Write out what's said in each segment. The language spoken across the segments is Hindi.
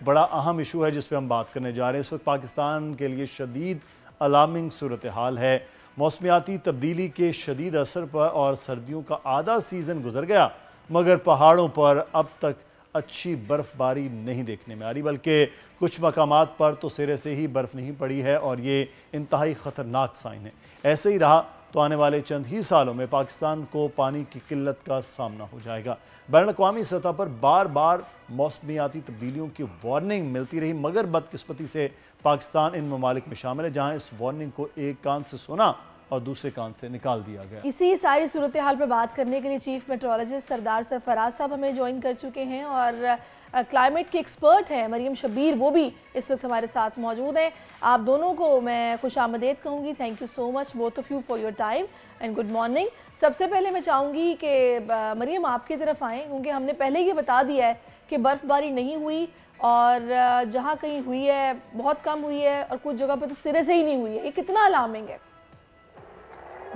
बड़ा अहम इशू है जिस पे हम बात करने जा रहे हैं। इस वक्त पाकिस्तान के लिए शदीद अलार्मिंग सूरत हाल है। मौसमियाती तब्दीली के शदीद असर पर और सर्दियों का आधा सीज़न गुजर गया, मगर पहाड़ों पर अब तक अच्छी बर्फ़बारी नहीं देखने में आ रही, बल्कि कुछ मकामात पर तो सिरे से ही बर्फ़ नहीं पड़ी है और ये इंतहाई ख़तरनाक साइन है। ऐसे ही रहा तो आने वाले चंद ही सालों में पाकिस्तान को पानी की किल्लत का सामना हो जाएगा। बैनुल-अक़वामी सतह पर बार बार मौसमियाती तब्दीलियों की वार्निंग मिलती रही, मगर बदकिस्मती से पाकिस्तान इन ममालिक में शामिल है जहाँ इस वार्निंग को एक कान से सुना और दूसरे कान से निकाल दिया गया। इसी सारी सूरत हाल पर बात करने के लिए चीफ मेट्रोलॉजिस्ट सरदार सरफराज साहब हमें ज्वाइन कर चुके हैं और क्लाइमेट के एक्सपर्ट हैं मरियम शब्बीर, वो भी इस वक्त हमारे साथ मौजूद हैं। आप दोनों को मैं खुश आमदेद कहूँगी। Thank you so much both of you for your time and good morning. सबसे पहले मैं चाहूँगी कि मरियम आपकी तरफ आएँ, क्योंकि हमने पहले ये बता दिया है कि बर्फ़बारी नहीं हुई और जहाँ कहीं हुई है बहुत कम हुई है और कुछ जगह पर तो सिरे से ही नहीं हुई है। ये कितना अलार्मिंग है?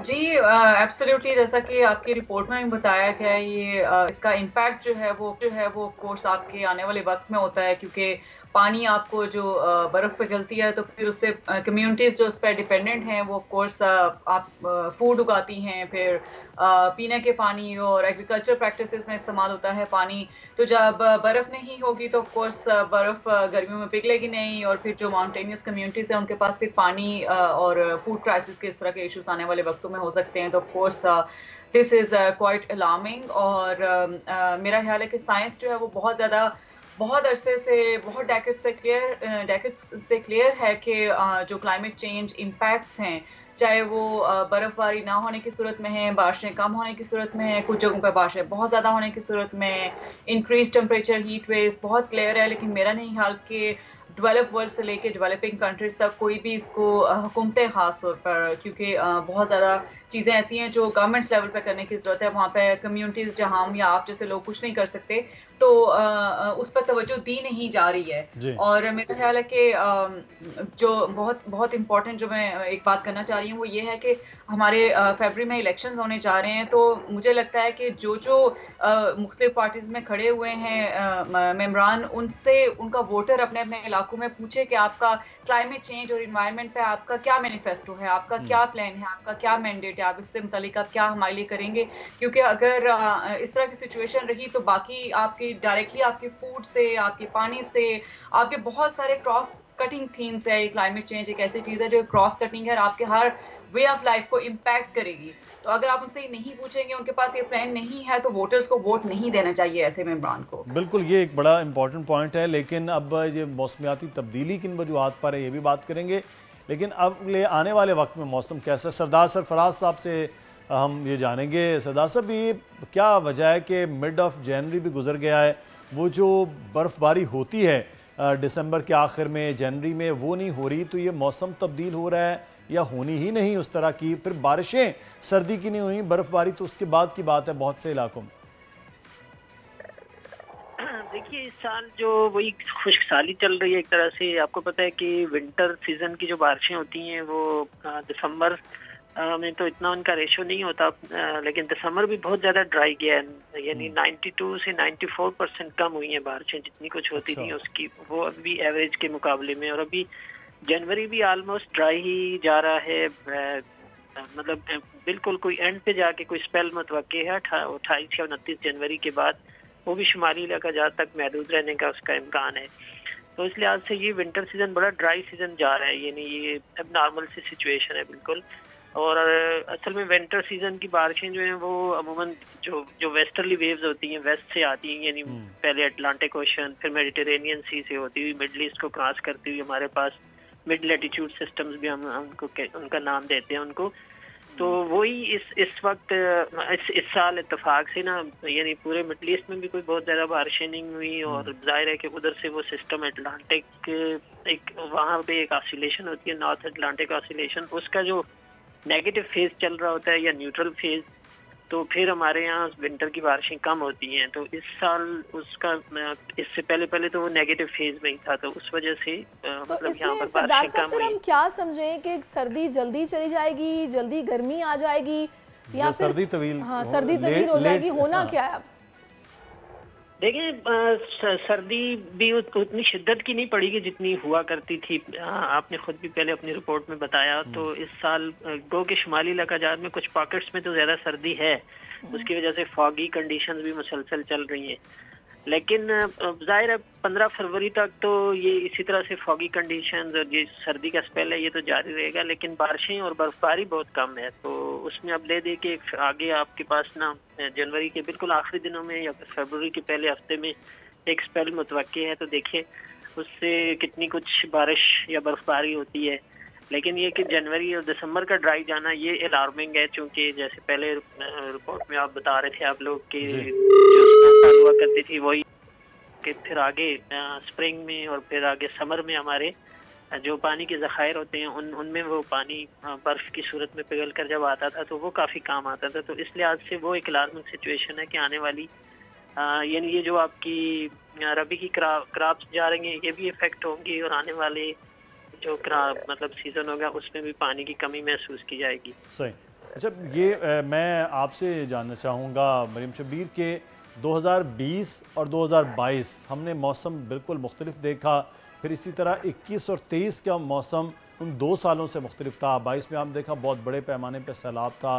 जी एब्सोल्युटली, जैसा कि आपकी रिपोर्ट में भी बताया गया है, ये इसका इम्पैक्ट जो है वो ऑफ कोर्स आपके आने वाले वक्त में होता है, क्योंकि पानी आपको जो बर्फ़ पे गलती है तो फिर उससे कम्युनिटीज़ जो उस पर डिपेंडेंट हैं वो ऑफ कोर्स आप फूड उगाती हैं, फिर पीने के पानी और एग्रीकल्चर प्रैक्टिसेस में इस्तेमाल होता है पानी। तो जब बर्फ़ नहीं होगी तो ऑफ कोर्स बर्फ़ गर्मियों में पिघलेगी नहीं और फिर जो माउंटेनियस कम्युनिटीज़ हैं उनके पास फिर पानी और फूड क्राइसिस के इस तरह के इशूज़ आने वाले वक्तों में हो सकते हैं। तो of course this is quite alarming और मेरा ख्याल है कि साइंस जो है वो बहुत अरसे से, बहुत डेकेड्स से क्लियर है कि जो क्लाइमेट चेंज इम्पैक्ट्स हैं, चाहे वो बर्फ़बारी ना होने की सूरत में है, बारिशें कम होने की सूरत में है, कुछ जगहों पर बारिशें बहुत ज़्यादा होने की सूरत में, इंक्रीज टेम्परेचर, हीट वेव्स, बहुत क्लियर है। लेकिन मेरा नहीं ख्याल कि डेवलप वर्ल्ड से लेके डेवलपिंग कंट्रीज़ तक कोई भी इसको हुकूमतें ख़ास तौर पर, क्योंकि बहुत ज़्यादा चीज़ें ऐसी हैं जो गवर्नमेंट्स लेवल पे करने की ज़रूरत है, वहाँ पे कम्युनिटीज़ जहाँ हम या आप जैसे लोग कुछ नहीं कर सकते, तो उस पर तवज्जो दी नहीं जा रही है। और मेरा ख्याल है कि जो बहुत इंपॉर्टेंट जो मैं एक बात करना चाह रही हूँ वो ये है कि हमारे फरवरी में इलेक्शंस होने जा रहे हैं, तो मुझे लगता है कि जो मुख्तलिफ पार्टीज़ में खड़े हुए हैं मेम्बरान, उनसे उनका वोटर अपने अपने इलाकों में पूछे कि आपका क्लाइमेट चेंज और इन्वायरमेंट पे आपका क्या मैनिफेस्टो है, आपका क्या प्लान है, आपका क्या मैंडेट है, आप इससे मुतालिक आप क्या हमारे लिए करेंगे। क्योंकि अगर इस तरह की सिचुएशन रही तो बाकी आपकी डायरेक्टली आपके फूड से, आपके पानी से, आपके बहुत सारे क्रॉस कटिंग थीम्स है। क्लाइमेट चेंज एक ऐसी चीज़ है जो क्रॉस कटिंग है और आपके हर वे ऑफ लाइफ को इम्पैक्ट करेगी। तो अगर आप उनसे नहीं पूछेंगे, उनके पास ये प्लान नहीं है, तो वोटर्स को वोट नहीं देना चाहिए ऐसे मेंबरान को। बिल्कुल, ये एक बड़ा इंपॉर्टेंट पॉइंट है। लेकिन अब ये मौसमियाती तब्दीली किन वजूहात पर है ये भी बात करेंगे, लेकिन अब ले आने वाले वक्त में मौसम कैसा है, सरदार सरफराज साहब से हम ये जानेंगे। सरदार साहब, ये क्या वजह है कि मिड ऑफ जनवरी भी गुजर गया है, वो जो बर्फ़बारी होती है दिसंबर के आखिर में, जनवरी में, वो नहीं हो रही, तो ये मौसम तब्दील हो रहा है या होनी ही नहीं उस तरह की? फिर बारिशें सर्दी की नहीं हुई, बर्फ़बारी तो उसके बाद की बात है बहुत से इलाकों में। देखिए, इस साल जो वही खुशहाली चल रही है एक तरह से। आपको पता है कि विंटर सीजन की जो बारिशें होती हैं वो दिसंबर में तो इतना उनका रेशो नहीं होता, लेकिन दिसंबर भी बहुत ज़्यादा ड्राई गया है, यानी 92 से 94% कम हुई हैं बारिशें, जितनी कुछ होती थी उसकी, वो अभी एवरेज के मुकाबले में। और अभी जनवरी भी ऑलमोस्ट ड्राई ही जा रहा है, मतलब बिल्कुल कोई एंड पे जाके कोई स्पेल मुतवक्के है 28 या 29 जनवरी के बाद, वो भी शुमाली इलाका जहाँ तक महदूद रहने का उसका इम्कान है। तो इस लिहाज से ये विंटर सीजन बड़ा ड्राई सीजन जा रहा है, यानी ये अब नॉर्मल सी सिचुएशन है बिल्कुल। और असल में विंटर सीजन की बारिशें जो हैं वो अमूमन जो वेस्टर्ली वेव्स होती हैं वेस्ट से आती हैं, यानी पहले अटलांटिक ओशन, फिर मेडिटेरेनियन सी से होती हुई मिडल ईस्ट को क्रॉस करती हुई हमारे पास मिड लैटिट्यूड सिस्टम्स भी हम उनको उनका नाम देते हैं उनको। तो वही इस वक्त इस साल इत्तेफाक से ना, यानी पूरे मिडल ईस्ट में भी कोई बहुत ज़्यादा बारिशें नहीं हुई, और जाहिर है कि उधर से वो सिस्टम अटलांटिक एक वहाँ पे एक ऑसिलेशन होती है, नॉर्थ अटलांटिक ऑसिलेशन, उसका जो नेगेटिव फेज चल रहा होता है या न्यूट्रल फेज, तो फिर हमारे यहाँ विंटर की बारिशें कम होती हैं। तो इस साल उसका इससे पहले तो वो नेगेटिव फेज में ही था, तो उस वजह से मतलब यहाँ पर बारिशें कम हुई। हम क्या समझें कि सर्दी जल्दी चली जाएगी, जल्दी गर्मी आ जाएगी, या फिर सर्दी तवील, हाँ सर्दी तवील हो जाएगी, होना क्या है? देखिए सर्दी भी उतनी शिद्दत की नहीं पड़ेगी जितनी हुआ करती थी। आपने खुद भी पहले अपनी रिपोर्ट में बताया। तो इस साल गो के शुमाली इलाकाजात में कुछ पॉकेट्स में तो ज़्यादा सर्दी है, उसकी वजह से फॉगी कंडीशंस भी मुसलसल चल रही हैं। लेकिन जाहिर है 15 फरवरी तक तो ये इसी तरह से फॉगी कंडीशंस और ये सर्दी का स्पेल है ये तो जारी रहेगा, लेकिन बारिशें और बर्फबारी बहुत कम है। तो उसमें अब ले दे के आगे आपके पास ना जनवरी के बिल्कुल आखिरी दिनों में या फरवरी के पहले हफ्ते में एक स्पेल मुतवक्की है। तो देखिए उससे कितनी कुछ बारिश या बर्फबारी होती है। लेकिन ये कि जनवरी और दिसंबर का ड्राई जाना ये अलार्मिंग है, क्योंकि जैसे पहले रिपोर्ट में आप बता रहे थे आप लोग कि जो स्नोफॉल हुआ करती थी वही कि फिर आगे स्प्रिंग में और फिर आगे समर में हमारे जो पानी के ज़खायर होते हैं उनमें वो पानी बर्फ़ की सूरत में पिघल कर जब आता था तो वो काफ़ी काम आता था। तो इस लिहाज से वो एक अलार्मिंग सिचुएशन है कि आने वाली यानी ये जो आपकी रबी की क्रॉप्स जा रही हैं ये भी इफ़ेक्ट होंगी और आने वाले जो मतलब सीजन होगा उसमें भी पानी की कमी महसूस की जाएगी। सही। अच्छा ये मैं आपसे जानना चाहूँगा मरियम शब्बीर के 2020 और 2022 हमने मौसम बिल्कुल मुख्तलिफ देखा, फिर इसी तरह 21 और 23 का मौसम उन 2 सालों से मुख्तलिफ था। 22 में हम देखा बहुत बड़े पैमाने पर सैलाब था,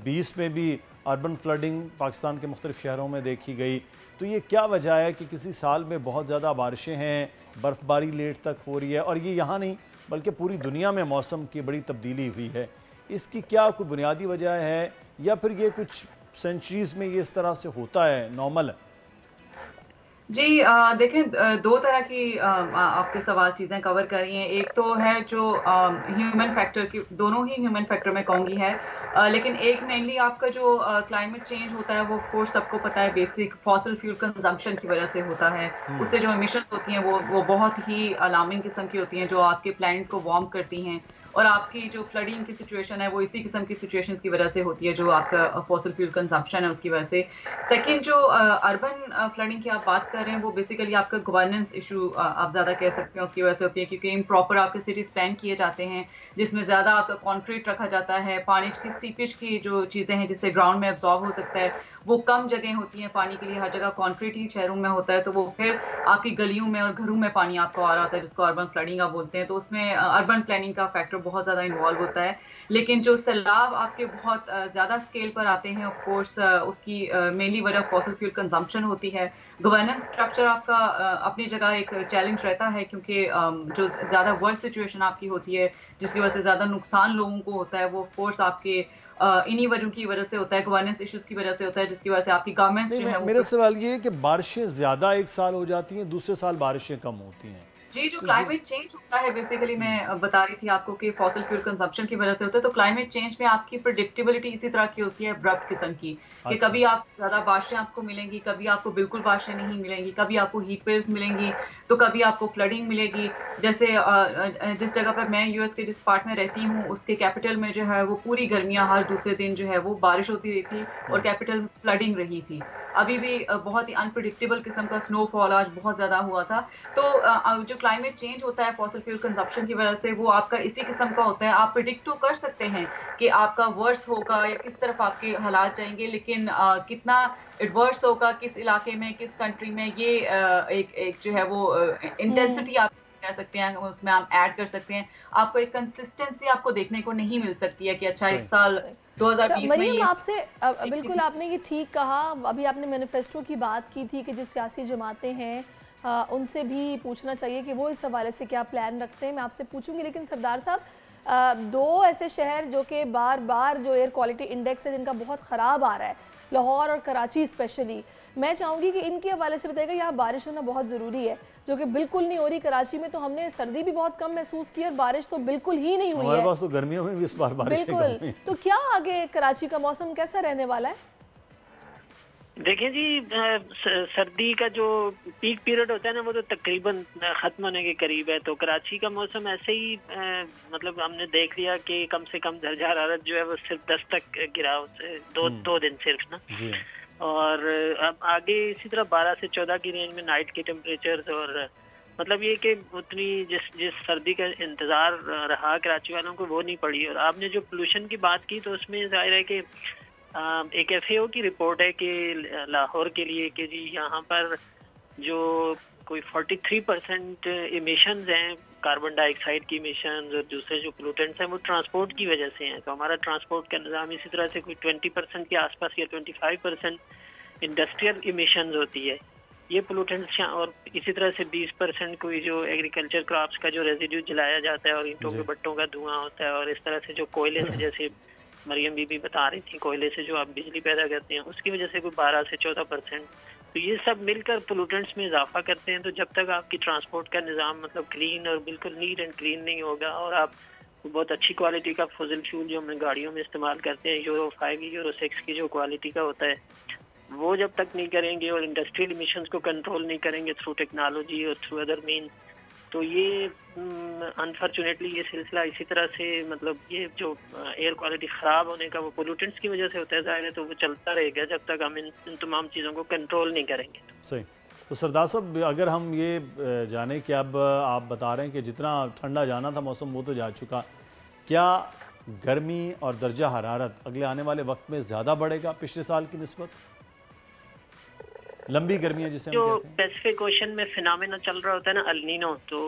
20 में भी अर्बन फ्लडिंग पाकिस्तान के मुख्तलिफ शहरों में देखी गई। तो ये क्या वजह है कि किसी साल में बहुत ज़्यादा बारिशें हैं, बर्फ़बारी लेट तक हो रही है और ये यहाँ नहीं बल्कि पूरी दुनिया में मौसम की बड़ी तब्दीली हुई है? इसकी क्या कोई बुनियादी वजह है या फिर ये कुछ सेंचुरीज़ में ये इस तरह से होता है, नॉर्मल है? जी देखें, 2 तरह की आपके सवाल चीज़ें कवर कर रही हैं। एक तो है जो ह्यूमन फैक्टर की, दोनों ही ह्यूमन फैक्टर में कहूँगी है, लेकिन एक मेनली आपका जो क्लाइमेट चेंज होता है वो ऑफ कोर्स सबको पता है बेसिक फॉसिल फ्यूल कंजम्पशन की वजह से होता है। उससे जो एमिशंस होती हैं वो बहुत ही अलार्मिंग किस्म की होती हैं जो आपके प्लैनेट को वार्म करती हैं, और आपकी जो फ्लडिंग की सिचुएशन है वो इसी किस्म की सिचुएशंस की वजह से होती है जो आपका फॉसिल फ्यूल कंजम्पशन है उसकी वजह से। सेकंड जो अर्बन फ्लडिंग की आप बात कर रहे हैं वो बेसिकली आपका गवर्नेंस इशू आप ज़्यादा कह सकते हैं उसकी वजह से होती है, क्योंकि इम्प्रॉपर आपके सिटीज़ प्लान किए जाते हैं जिसमें ज़्यादा आपका कॉन्क्रीट रखा जाता है, पानी की सीपेज की जो चीज़ें हैं जिससे ग्राउंड में एब्जॉर्ब हो सकता है वो कम जगह होती हैं पानी के लिए, हर जगह कॉन्क्रीट ही शहरों में होता है, तो वो फिर आपकी गलियों में और घरों में पानी आपको आ रहा होता है जिसको अर्बन फ्लडिंग आप बोलते हैं। तो उसमें अर्बन प्लानिंग का फैक्टर बहुत ज़्यादा इन्वॉल्व होता है। लेकिन जो सैलाब आपके बहुत ज़्यादा स्केल पर आते हैं ऑफ कोर्स उसकी मेनली वजह फॉसिल फ्यूल कंजम्पशन होती है। गवर्नेंस स्ट्रक्चर आपका अपनी जगह एक चैलेंज रहता है, क्योंकि जो ज़्यादा वर्स्ट सिचुएशन आपकी होती है जिसकी वजह से ज़्यादा नुकसान लोगों को होता है वो ऑफ कोर्स आपके इन्हीं वजहों की वजह से होता है, गवर्नेंस इश्यूज की वजह से होता है, जिसकी वजह से आपकी गवर्नमेंट जो है। मेरा सवाल ये है कि बारिशें ज़्यादा एक साल हो जाती हैं, दूसरे साल बारिशें कम होती हैं। जी, जो क्लाइमेट चेंज होता है बेसिकली मैं बता रही थी आपको कि फॉसिल फ्यूल कंजम्पशन की वजह से होता है, तो क्लाइमेट चेंज में आपकी प्रेडिक्टेबिलिटी इसी तरह की होती है अब्रप्ट किस्म की कि कभी आप ज़्यादा बारिशें आपको मिलेंगी, कभी आपको बिल्कुल बारिशें नहीं मिलेंगी, कभी आपको हीट वेव्स मिलेंगी, तो कभी आपको फ्लडिंग मिलेगी। जैसे जिस जगह पर मैं यूएस के जिस पार्ट में रहती हूँ उसके कैपिटल में जो है वो पूरी गर्मियाँ हर दूसरे दिन जो है वो बारिश होती रही थी और कैपिटल में फ्लडिंग रही थी। अभी भी बहुत ही अनप्रिडिक्टेबल किस्म का स्नोफॉल आज बहुत ज़्यादा हुआ था। तो जो क्लाइमेट चेंज होता है फॉसिल फ्यूल कंजप्शन की वजह से वो आपका इसी किस्म का होता है। आप प्रिडिक्ट तो कर सकते हैं कि आपका वर्स होगा या किस तरफ आपके हालात जाएंगे, लेकिन कितना एडवर्स होगा किस इलाके में किस कंट्री में ये एक जो है वो इंटेंसिटी आप कह सकते हैं उसमें आप ऐड कर सकते हैं। आपको एक कंसिस्टेंसी आपको देखने को नहीं मिल सकती है कि अच्छा इस साल 2020 में ये आपसे बिल्कुल आपने ये ठीक कहा। अभी आपने मैनिफेस्टो की बात की थी कि जो सियासी जमातें हैं उनसे भी पूछना चाहिए कि वो इस हवाले से क्या प्लान रखते हैं, मैं आपसे पूछूंगी। लेकिन सरदार साहब, 2 ऐसे शहर जो कि बार बार जो एयर क्वालिटी इंडेक्स है जिनका बहुत ख़राब आ रहा है, लाहौर और कराची स्पेशली, मैं चाहूँगी कि इनके हवाले से बताइएगा। यहाँ बारिश होना बहुत ज़रूरी है जो कि बिल्कुल नहीं हो रही। कराची में तो हमने सर्दी भी बहुत कम महसूस की और बारिश तो बिल्कुल ही नहीं हुई है। हमारे पास तो गर्मियों में भी इस बार बारिश बिल्कुल। तो क्या आगे कराची का मौसम कैसा रहने वाला है? देखिए जी, सर्दी का जो पीक पीरियड होता है ना वो तो तकरीबन ख़त्म होने के करीब है। तो कराची का मौसम ऐसे ही मतलब हमने देख लिया कि कम से कम दर्जा हरारत जो है वो सिर्फ 10 तक गिरा, दो दिन सिर्फ ना। और अब आगे इसी तरह 12 से 14 की रेंज में नाइट के टेम्परेचर्स, और मतलब ये कि उतनी जिस सर्दी का इंतज़ार रहा कराची वालों को वो नहीं पड़ी। और आपने जो पोल्यूशन की बात की तो उसमें जाहिर है कि एक FAO की रिपोर्ट है कि लाहौर के लिए कि जी यहाँ पर जो कोई 43% इमिशंस हैं, कार्बन डाइऑक्साइड की इमिशंस और दूसरे जो पोल्यूटेंट्स हैं वो ट्रांसपोर्ट की वजह से हैं। तो हमारा ट्रांसपोर्ट का निज़ाम इसी तरह से कोई 20% के आसपास या 25% इंडस्ट्रियल इमिशंस होती है ये पोल्यूटेंट्स, और इसी तरह से 20% कोई जो एग्रीकल्चर क्रॉप्स का जो रेजिड्यू जलाया जाता है और ईंटों के भट्टों का धुआं होता है, और इस तरह से जो कोयले से, जैसे मरियम बीबी बता रही थी, कोयले से जो आप बिजली पैदा करते हैं उसकी वजह से कोई 12 से 14%। तो ये सब मिलकर पोल्यूटेंट्स में इजाफा करते हैं। तो जब तक आपकी ट्रांसपोर्ट का निज़ाम मतलब क्लीन और बिल्कुल नीट एंड क्लीन नहीं होगा, और आप बहुत अच्छी क्वालिटी का फॉसिल फ्यूल जो हम गाड़ियों में इस्तेमाल करते हैं, यूरो 5 यूरो 6 की जो क्वालिटी का होता है, वो जब तक नहीं करेंगे और इंडस्ट्रियल इमिशंस को कंट्रोल नहीं करेंगे थ्रू टेक्नोलॉजी और थ्रू अदर मीन, तो ये अनफॉर्चुनेटली ये सिलसिला इसी तरह से मतलब ये जो एयर क्वालिटी ख़राब होने का वो पोल्यूटेंट्स की वजह से होता है, ज़ाहिर है, तो वो चलता रहेगा जब तक हम इन तमाम चीज़ों को कंट्रोल नहीं करेंगे। सही। तो सरदार साहब, अगर हम ये जाने कि अब आप बता रहे हैं कि जितना ठंडा जाना था मौसम वो तो जा चुका, क्या गर्मी और दर्जा हरारत अगले आने वाले वक्त में ज़्यादा बढ़ेगा पिछले साल की निस्बत? लंबी गर्मियां जिसे जो हम कहते हैं, पैसिफिक ओशन में फिनोमेना चल रहा होता है ना अल नीनो, तो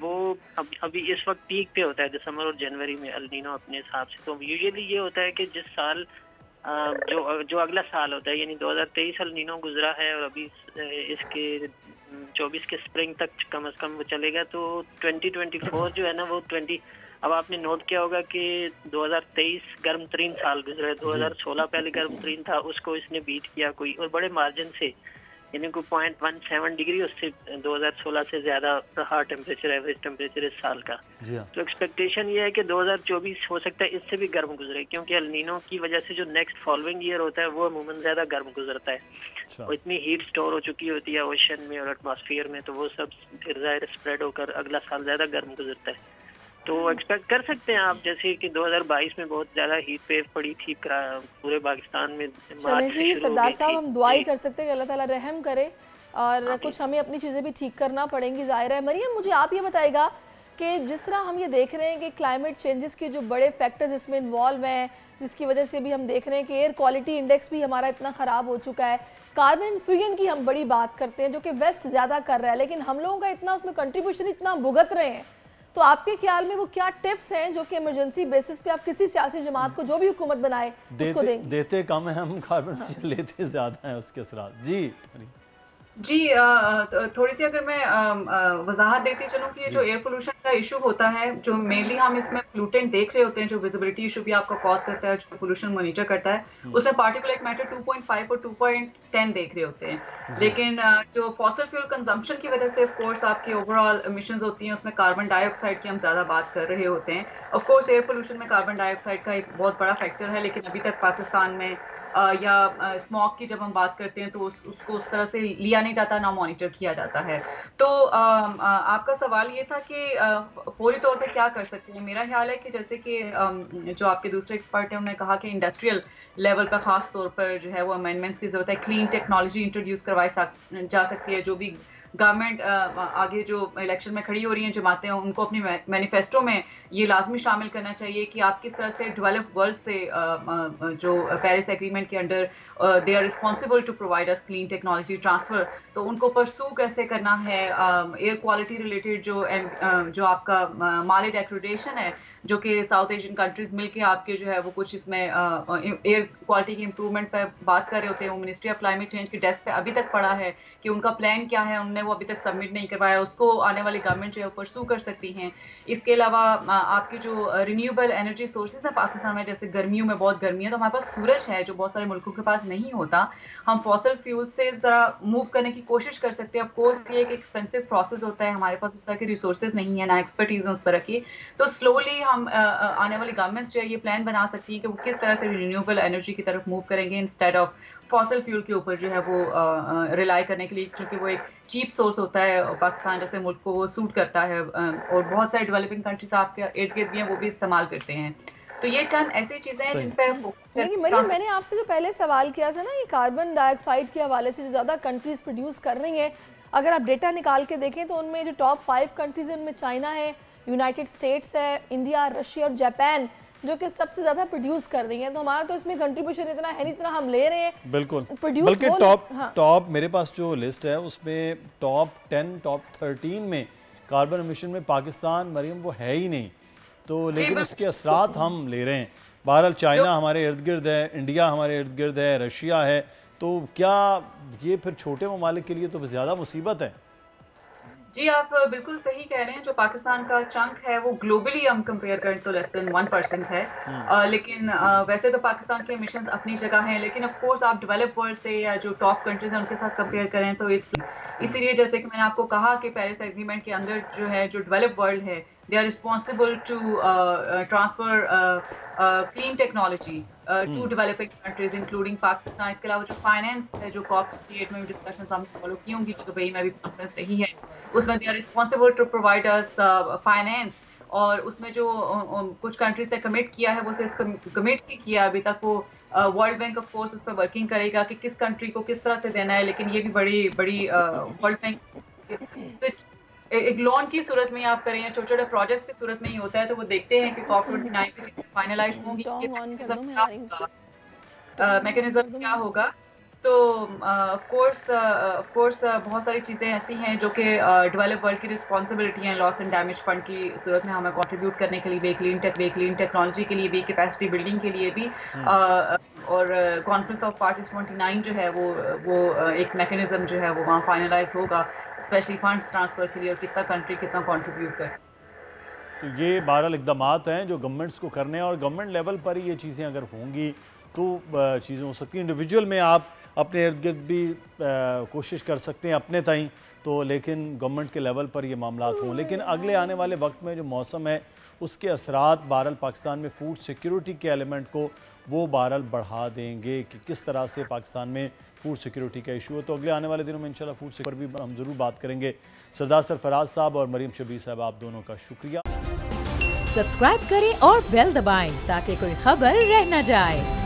वो अभी इस वक्त पीक पे होता है दिसंबर और जनवरी में अल नीनो अपने हिसाब से। तो यूजुअली ये होता है कि जिस साल जो अगला साल होता है, यानी 2023 अल नीनो गुजरा है और अभी इसके 24 के स्प्रिंग तक कम से कम वो चलेगा, तो 2024 जो है ना वो अब आपने नोट किया होगा कि 2023 गर्म तरीन साल गुजरा है, 2016 पहले गर्म तरीन था, उसको इसने बीट किया कोई और बड़े मार्जिन से, यानी कोई 0.17 डिग्री उससे 2016 से ज्यादा रहा टेम्परेचर, एवरेज टेम्परेचर इस साल का। तो एक्सपेक्टेशन ये है कि 2024 हो सकता है इससे भी गर्म गुजरे, क्योंकि एल नीनो की वजह से जो नेक्स्ट फॉलोइंग ईयर होता है वो अमूमन ज्यादा गर्म गुजरता है। और इतनी हीट स्टोर हो चुकी होती है ओशन में और एटमॉस्फेयर में, तो वो सब फिर जाहिर स्प्रेड होकर अगला साल ज्यादा गर्म गुजरता है। तो एक्सपेक्ट कर सकते हैं आप, जैसे कि 2022 में बहुत ज्यादा हीट वेव पड़ी थी पूरे पाकिस्तान में। जी सरदार साहब, हम दुआ ही कर सकते हैं कि अल्लाह ताला रहम करे, और कुछ हमें अपनी चीज़ें भी ठीक करना पड़ेंगी, ज़ाहिर है। मरियम, मुझे आप ये बताएगा कि जिस तरह हम ये देख रहे हैं कि क्लाइमेट चेंजेस के जो बड़े फैक्टर्स इसमें इन्वॉल्व हैं, जिसकी वजह से भी हम देख रहे हैं कि एयर क्वालिटी इंडेक्स भी हमारा इतना ख़राब हो चुका है, कार्बन फ्यूजन की हम बड़ी बात करते हैं जो कि वेस्ट ज़्यादा कर रहा है, लेकिन हम लोगों का इतना उसमें कंट्रीब्यूशन इतना भुगत रहे हैं, तो आपके ख्याल में वो क्या टिप्स हैं जो कि इमरजेंसी बेसिस पे आप किसी सियासी जमात को जो भी हुकूमत बनाए उसको देंगे? देते कम है हम, कार्बन लेते ज़्यादा हैं उसके असरात। जी थोड़ी सी अगर मैं वजाहत देती चलूँ कि ये जो एयर पोल्यूशन का इशू होता है, जो मेनली हम इसमें पोल्यूटेंट देख रहे होते हैं, जो विजिबिलिटी इशू भी आपका कॉज करता है, जो पोल्यूशन मॉनिटर करता है, उसमें पार्टिकुलेट मैटर 2.5 और 2.10 देख रहे होते हैं। लेकिन जो फॉसिल फ्यूल कंजम्पशन की वजह से ऑफ कोर्स आपकी ओवरऑल एमिशंस होती हैं, उसमें कार्बन डाइऑक्साइड की हम ज़्यादा बात कर रहे होते हैं। ऑफ कोर्स एयर पोल्यूशन में कार्बन डाइऑक्साइड का एक बहुत बड़ा फैक्टर है, लेकिन अभी तक पाकिस्तान में या स्मॉग की जब हम बात करते हैं तो उसको उस तरह से लिया नहीं जाता, ना मॉनिटर किया जाता है। तो आपका सवाल ये था कि फौरी तौर पे क्या कर सकते हैं। मेरा ख्याल है कि जैसे कि जो आपके दूसरे एक्सपर्ट हैं उन्होंने कहा कि इंडस्ट्रियल लेवल पर खास तौर पर जो है वो अमेंडमेंट्स की जरूरत है, क्लीन टेक्नोलॉजी इंट्रोड्यूस करवाई जा सकती है। जो भी गवर्नमेंट आगे जो इलेक्शन में खड़ी हो रही हैं जमातें, उनको अपनी मैनिफेस्टो में ये लाजमी शामिल करना चाहिए कि आप किस तरह से डेवलप्ड वर्ल्ड से जो पेरिस एग्रीमेंट के under they are responsible to provide us clean technology transfer, तो उनको परसू कैसे करना है। एयर क्वालिटी रिलेटेड जो आपका मालिड एक्रेडिटेशन है, जो कि साउथ एशियन कंट्रीज मिलके आपके जो है वो कुछ इसमें एयर क्वालिटी की इम्प्रूवमेंट पर बात कर रहे होते हैं। वो मिनिस्ट्री ऑफ क्लाइमेट चेंज की डेस्क पे अभी तक पड़ा है कि उनका प्लान क्या है, उन्होंने वो अभी तक सबमिट नहीं करवाया, उसको आने वाली गवर्नमेंट जो है परसू कर सकती हैं। इसके अलावा आपके जो रिन्यूएबल एनर्जी सोर्सेज है पाकिस्तान में, जैसे गर्मियों में बहुत गर्मी है तो हमारे पास सूरज है जो बहुत सारे मुल्कों के पास नहीं होता। हम फॉसिल फ्यूल से ज़रा मूव करने की कोशिश कर सकते हैं। ऑफकोर्स ये एक एक्सपेंसिव प्रोसेस होता है, हमारे पास उस तरह के रिसोर्सेज नहीं है, ना एक्सपर्टीज है उस तरह की। तो स्लोली हम आने वाली गवर्नमेंट्स जो है ये प्लान बना सकती है कि वो किस तरह से रिन्यूएबल एनर्जी की तरफ मूव करेंगे इंस्टेड ऑफ फॉसिल फ्यूल के ऊपर जो है वो रिलाई करने के लिए, क्योंकि वो एक चीप सोर्स होता है। पाकिस्तान जैसे मुल्क को वो सूट करता है और बहुत सारे डेवलपिंग कंट्रीज आपके इर्द गिर्द भी हैं वो भी इस्तेमाल करते हैं। तो ये चंद ऐसी चीजें हैं जिन पर मरियम, मैंने आपसे जो पहले सवाल किया था ना, ये कार्बन डाइऑक्साइड के हवाले से जो ज़्यादा कंट्रीज प्रोड्यूस कर रही हैं, अगर आप डेटा निकाल के देखें तो उनमें जो टॉप 5 कंट्रीज हैं उनमें चाइना है, यूनाइटेड स्टेट्स है, इंडिया, रशिया और जापान जो कि सबसे ज़्यादा प्रोड्यूस कर रही हैं, तो हमारा तो इसमें कंट्रीब्यूशन इतना है नहीं, इतना हम ले रहे हैं। बिल्कुल, प्रोड्यूस बल्कि टॉप मेरे पास जो लिस्ट है उसमें टॉप 10 टॉप 13 में कार्बन एमिशन में पाकिस्तान मरियम वो है ही नहीं, तो लेकिन उसके असरात हम ले रहे हैं। बहरहाल चाइना हमारे इर्द गिर्द है, इंडिया हमारे इर्द गिर्द है, रशिया है, तो क्या ये फिर छोटे ममालिक के लिए तो ज़्यादा मुसीबत है? जी, आप बिल्कुल सही कह रहे हैं। जो पाकिस्तान का चंक है वो ग्लोबली हम कंपेयर करें तो लेस देन 1% है, लेकिन वैसे तो पाकिस्तान के एमिशंस अपनी जगह हैं, लेकिन ऑफ कोर्स आप डेवलप वर्ल्ड से या जो टॉप कंट्रीज हैं उनके साथ कंपेयर करें तो इसीलिए जैसे कि मैंने आपको कहा कि पेरिस एग्रीमेंट के अंदर जो है जो डेवलप वर्ल्ड है they are responsible to transfer clean technology to developing countries including Pakistan। इसके अलावा जो फाइनेंस है, जो COP28 में डिस्कशन हमने फॉलो की होंगी, जो दुबई में भी कॉन्फ्रेंस रही है, उसमें they are responsible to provide us finance, और उसमें जो कुछ कंट्रीज ने कमिट किया है वो सिर्फ कमिट ही किया अभी तक, वो वर्ल्ड बैंक ऑफ कोर्स उस पर वर्किंग करेगा कि किस कंट्री को किस तरह से देना है, लेकिन ये भी बड़ी वर्ल्ड बैंक एक लोन की सूरत में आप करें या छोटे छोटे प्रोजेक्ट्स की सूरत में ही होता है, तो वो देखते हैं कि COP29 पे चीजें फाइनलाइज होंगी, मैकेनिज्म क्या होगा। तो ऑफ कोर्स बहुत सारी चीज़ें ऐसी हैं जो कि डेवलप वर्ल्ड की रिस्पॉन्सिबिलिटी हैं लॉस एंड डैमेज फंड की सूरत में हमें कंट्रीब्यूट करने के लिए भी, क्लीन टेक्नोलॉजी के लिए भी, कैपेसिटी बिल्डिंग के लिए भी, और कॉन्फ्रेंस ऑफ पार्टीज 29 जो है वो एक मैकेनिज्म जो है वो वहाँ फाइनलाइज होगा, स्पेशली फंड्स ट्रांसफर के लिए, और कितना कंट्री कितना कंट्रीब्यूट करे। तो ये 12 इक़दामात हैं जो गवर्नमेंट्स को करने हैं, और गवर्नमेंट लेवल पर ही ये चीज़ें अगर होंगी तो चीज़ें हो सकती हैं। इंडिविजुअल में आप अपने इर्द गिर्द भी कोशिश कर सकते हैं अपने ताईं, तो लेकिन गवर्नमेंट के लेवल पर ये मामलात हों। लेकिन अगले आने वाले वक्त में जो मौसम है उसके असरात बहरहाल पाकिस्तान में फूड सिक्योरिटी के एलिमेंट को वो बहरहाल बढ़ा देंगे कि किस तरह से पाकिस्तान में फूड सिक्योरिटी का इशू है। तो अगले आने वाले दिनों में इंशाल्लाह फूड सिक्योरिटी पर भी हम ज़रूर बात करेंगे। सरदार सरफराज साहब और मरीम शबीर साहब, आप दोनों का शुक्रिया। सब्सक्राइब करें और बेल दबाएं ताकि कोई खबर रह न जाए।